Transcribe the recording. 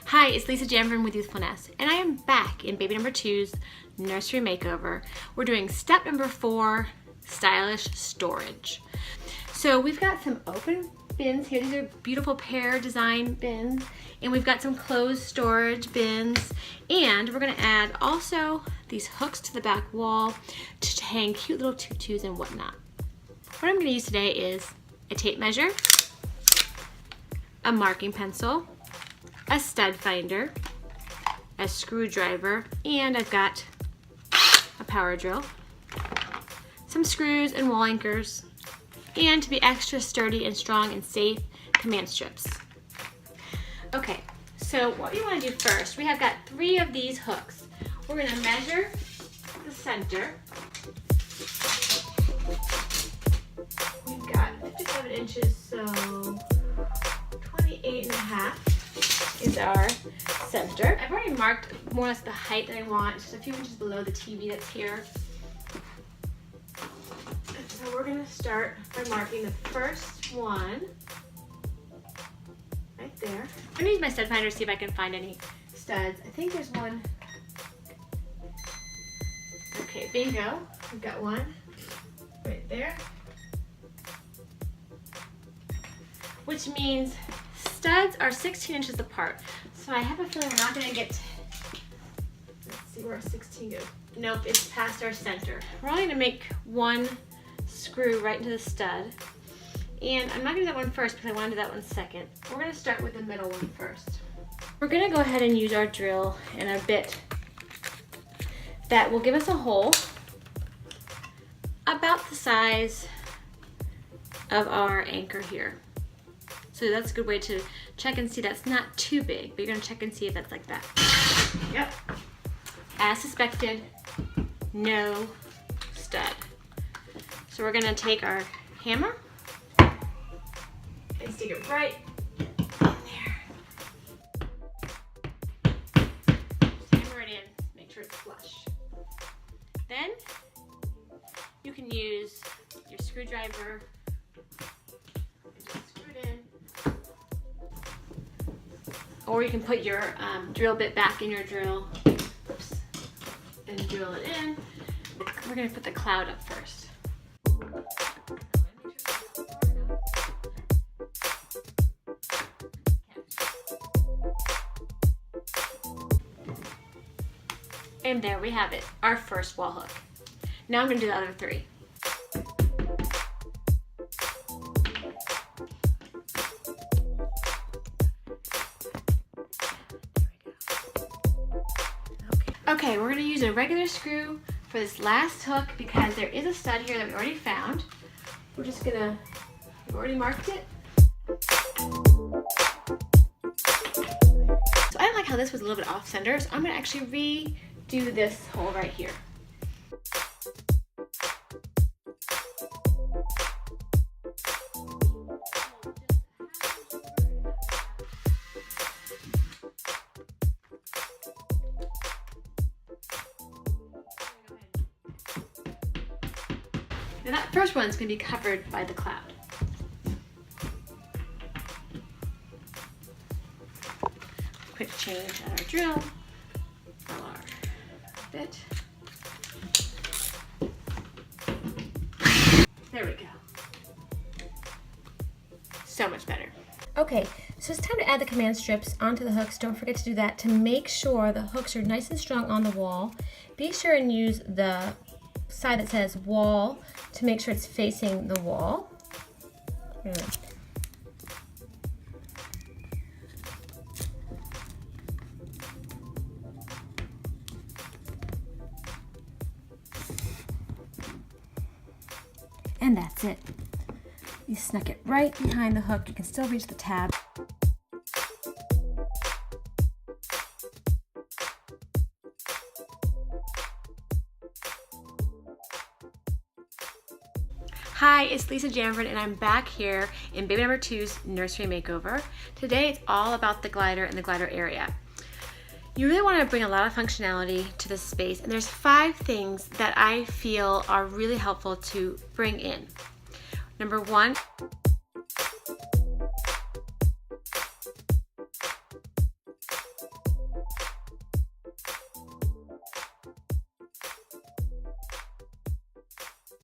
Hi, it's Lisa Janvrin with Youthfulness, and I am back in baby number 2's nursery makeover. We're doing step number 4, stylish storage. So we've got some open bins here. These are beautiful pear design bins, and we've got some closed storage bins, and we're gonna add also these hooks to the back wall to hang cute little tutus and whatnot. What I'm gonna use today is a tape measure, a marking pencil, a stud finder, a screwdriver, and I've got a power drill, some screws and wall anchors, and to be extra sturdy and strong and safe, command strips. Okay, so what you want to do first, we have got 3 of these hooks. We're going to measure the center. We've got 57 inches, so 28.5 is our center. I've already marked more or less the height that I want, just a few inches below the TV that's here. And so we're gonna start by marking the first one right there. I'm gonna use my stud finder to see if I can find any studs. I think there's one. Okay, bingo. We've got one right there. Which means studs are 16 inches apart. So I have a feeling we're not gonna get, let's see where our 16 goes. Nope, it's past our center. We're only gonna make one screw right into the stud. And I'm not gonna do that one first because I wanna do that one second. We're gonna start with the middle one first. We're gonna go ahead and use our drill and a bit that will give us a hole about the size of our anchor here. So that's a good way to check and see that's not too big, but you're gonna check and see if that's like that. Yep. As suspected, no stud. So we're gonna take our hammer and stick it right in there. Just hammer it in, make sure it's flush. Then you can use your screwdriver and just screw it in. Or you can put your drill bit back in your drill, oops, and drill it in. We're gonna put the cloud up first. And there we have it, our first wall hook. Now I'm gonna do the other 3. Okay, we're gonna use a regular screw for this last hook because there is a stud here that we already found. We're just gonna, we've already marked it. So I don't like how this was a little bit off center, so I'm gonna actually redo this hole right here. Now that first one's going to be covered by the cloud. Quick change at our drill, our bit. There we go. So much better. Okay, so it's time to add the command strips onto the hooks. Don't forget to do that to make sure the hooks are nice and strong on the wall. Be sure and use the side that says wall to make sure it's facing the wall. And that's it. You snuck it right behind the hook. You can still reach the tab. Hi, it's Lisa Janvrin, and I'm back here in baby number 2's nursery makeover. Today it's all about the glider and the glider area. You really want to bring a lot of functionality to this space, and there's 5 things that I feel are really helpful to bring in. Number 1,